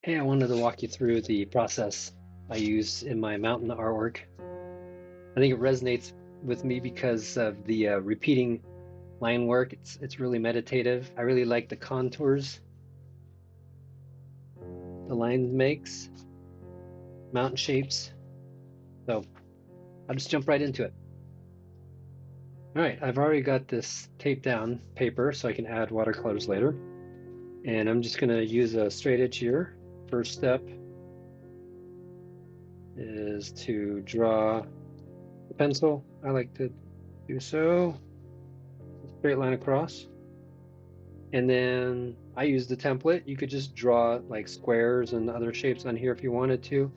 Hey, I wanted to walk you through the process I use in my mountain artwork. I think it resonates with me because of the repeating line work. It's really meditative. I really like the contours the line makes, mountain shapes. So I'll just jump right into it. All right, I've already got this taped down paper so I can add watercolors later. And I'm just going to use a straight edge here. First step is to draw the pencil. I like to do so. Straight line across. And then I use the template. You could just draw like squares and other shapes on here if you wanted to,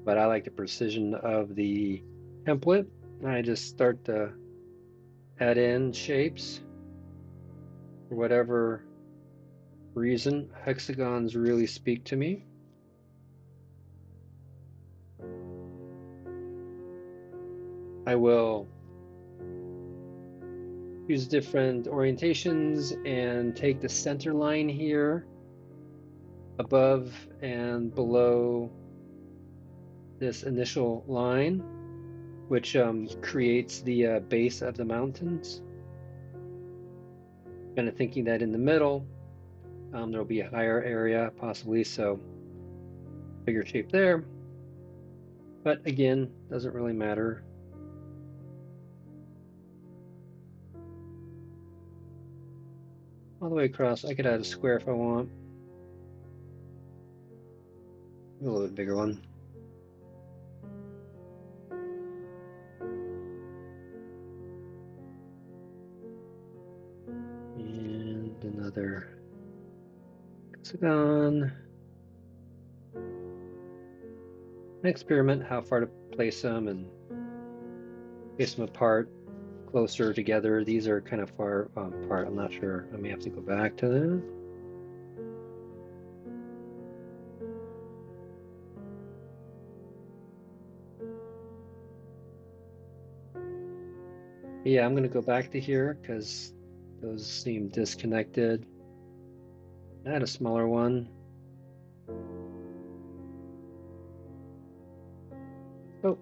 but I like the precision of the template. I just start to add in shapes for whatever reason. Hexagons really speak to me. I will use different orientations and take the center line here above and below this initial line, which creates the base of the mountains. Kind of thinking that in the middle, there'll be a higher area possibly, so bigger shape there. But again, doesn't really matter. All the way across, I could add a square if I want. A little bit bigger one. And another hexagon. Experiment how far to place them and place them apart, closer together. These are kind of far apart. I'm not sure. I may have to go back to them. Yeah, I'm going to go back to here because those seem disconnected. Add a smaller one. Oh,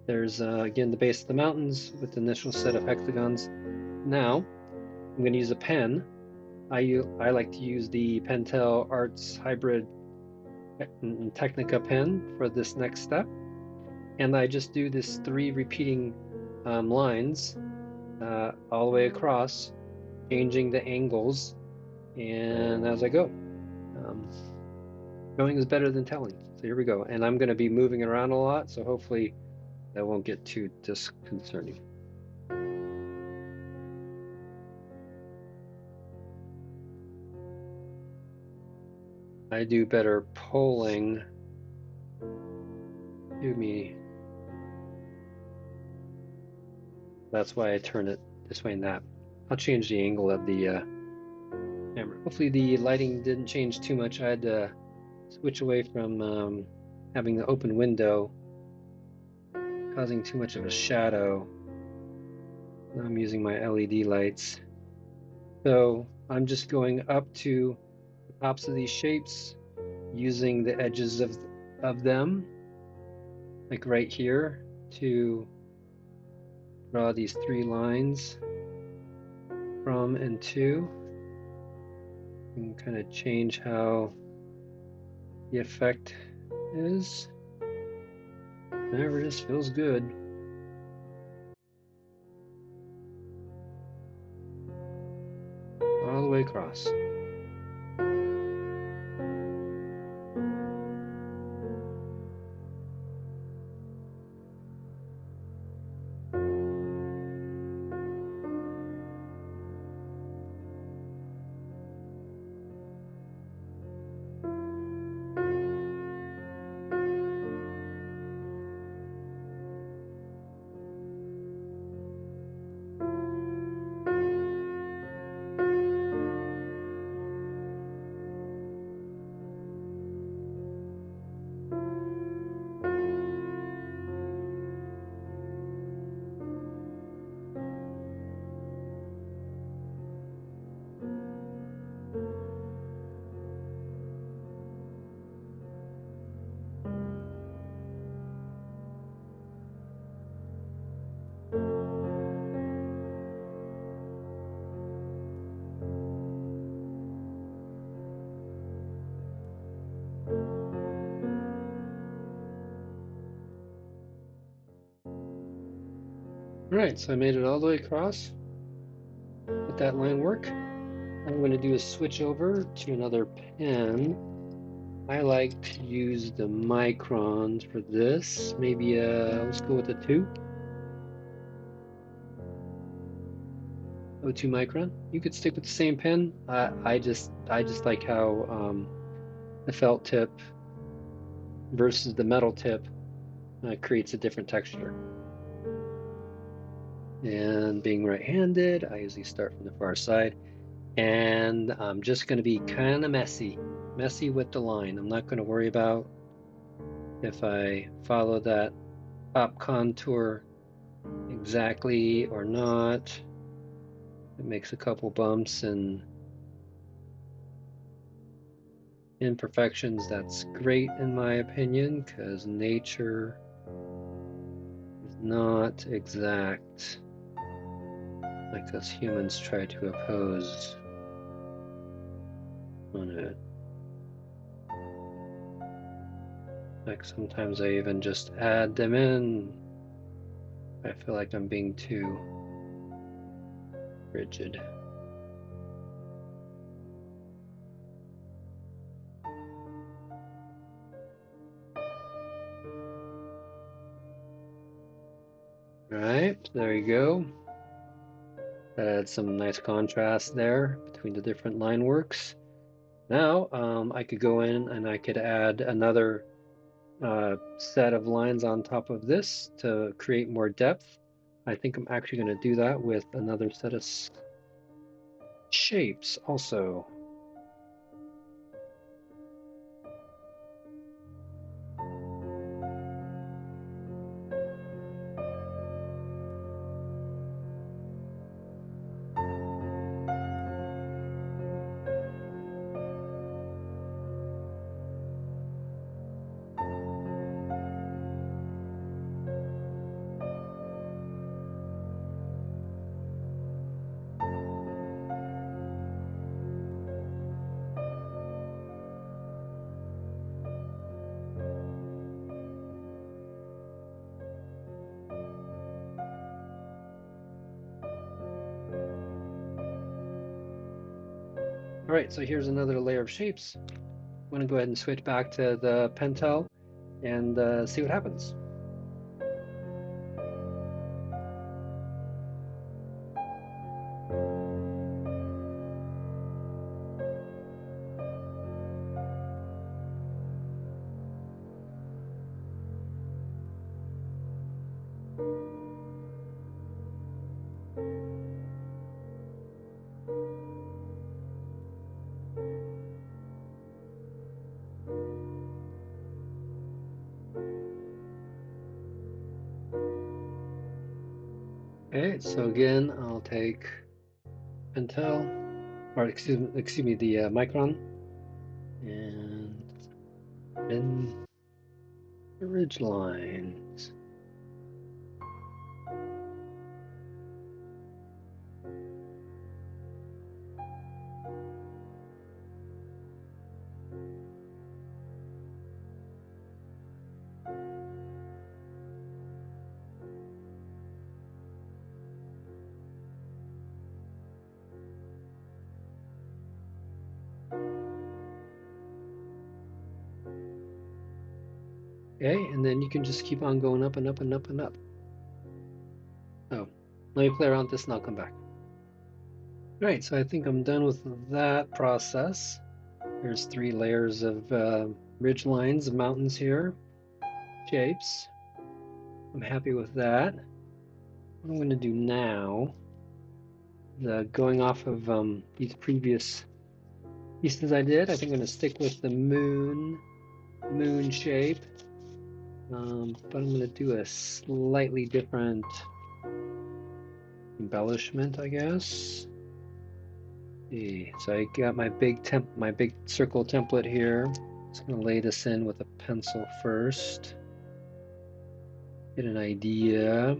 there's again the base of the mountains with the initial set of hexagons. Now I'm going to use a pen. I like to use the Pentel Arts Hybrid Technica pen for this next step. And I just do this 3 repeating lines all the way across, changing the angles, and as I go. Showing is better than telling. So here we go. And I'm going to be moving around a lot, so hopefully that won't get too disconcerting. I do better polling. Do me. That's why I turn it this way and that. I'll change the angle of the camera. Hopefully the lighting didn't change too much. I had to switch away from having the open window causing too much of a shadow. Now I'm using my LED lights. So I'm just going up to the tops of these shapes using the edges of them, like right here, to draw these 3 lines from and to, and kind of change how the effect is. Whatever it is, feels good. All the way across. Alright, so I made it all the way across. Let that line work. What I'm going to do is switch over to another pen. I like to use the Micron for this. Maybe let's go with a 2. 02 Micron. You could stick with the same pen. I just like how the felt tip versus the metal tip creates a different texture. And being right-handed, I usually start from the far side. And I'm just going to be kind of messy with the line. I'm not going to worry about if I follow that top contour exactly or not. It makes a couple bumps and imperfections. That's great in my opinion, because nature is not exact like us humans try to oppose on it. Like sometimes I even just add them in. I feel like I'm being too rigid. Alright, there you go. That adds some nice contrast there between the different line works. Now I could go in and I could add another set of lines on top of this to create more depth. I think I'm actually going to do that with another set of shapes also. All right, so here's another layer of shapes. I'm going to go ahead and switch back to the Pentel and see what happens. Okay, so again, I'll take Pentel, or excuse me, the Micron, and in the ridge lines. Okay, and then you can just keep on going up and up and up and up. Oh, let me play around with this and I'll come back. All right, so I think I'm done with that process. There's 3 layers of ridge lines, mountains here, shapes. I'm happy with that. What I'm going to do now, going off of these previous pieces I did, I think I'm going to stick with the moon shape. But I'm going to do a slightly different embellishment, I guess. See, so I got my big circle template here. Just going to lay this in with a pencil first. Get an idea.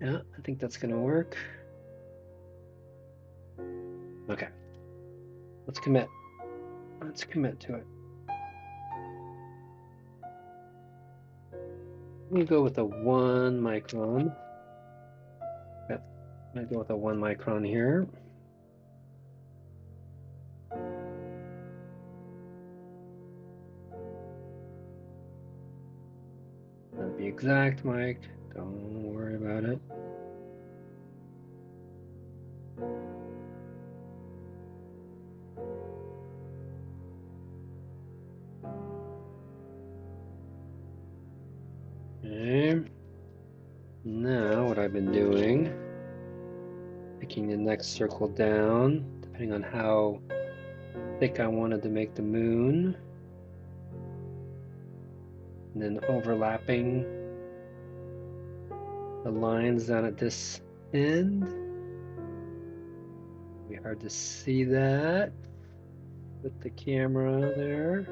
Yeah, I think that's gonna work. Okay. Let's commit. Let's commit to it. Let me go with a 1 micron. Yep. I'm gonna go with a 1 micron here. That'll be exact, Mike. Don't worry about it. Okay. Now what I've been doing, picking the next circle down, depending on how thick I wanted to make the moon, and then overlapping the lines down at this end. It'll be hard to see that with the camera there.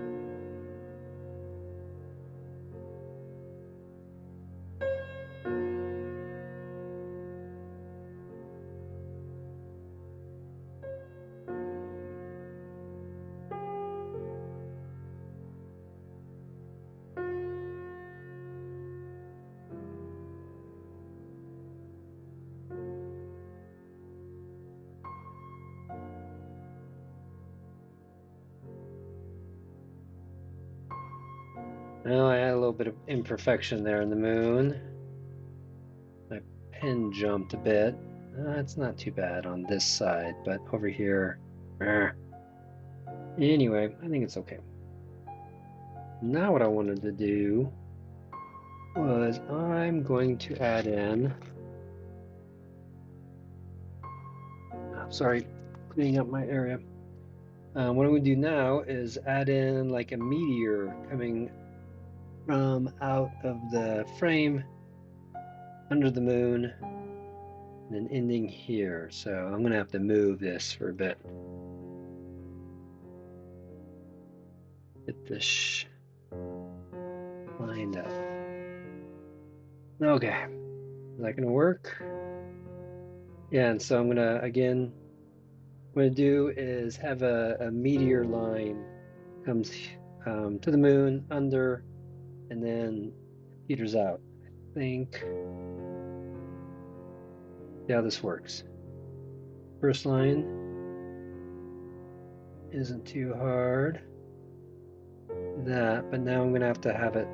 Well, I had a little bit of imperfection there in the moon. My pen jumped a bit. It's not too bad on this side, but over here, anyway, I think it's okay. Now what I wanted to do was I'm going to add in, sorry, cleaning up my area. What I'm going to do now is add in like a meteor coming from out of the frame under the moon and then ending here. So I'm going to have to move this for a bit. Get this lined up. Okay, is that going to work? Yeah, and so I'm going to, again, what I'm going to do is have a meteor line comes to the moon, under, and then peters out. I think, see how this works. First line isn't too hard. That, but now I'm going to have it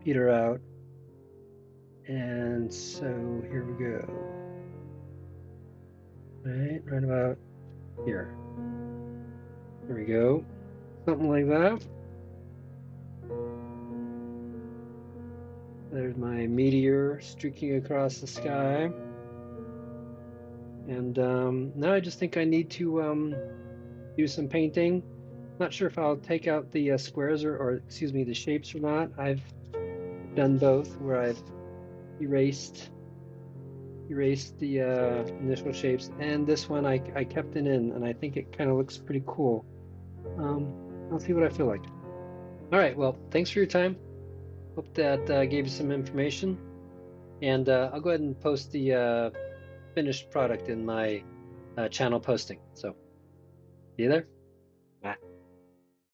peter out. And so here we go. Right about here. There we go. Something like that. There's my meteor streaking across the sky. And now I just think I need to do some painting. Not sure if I'll take out the squares or excuse me, the shapes or not. I've done both, where I've erased the initial shapes, and this one I kept it in, and I think it kind of looks pretty cool. I'll see what I feel like. All right, well, thanks for your time. Hope that gave you some information, and I'll go ahead and post the finished product in my channel posting. So, see you there. Bye.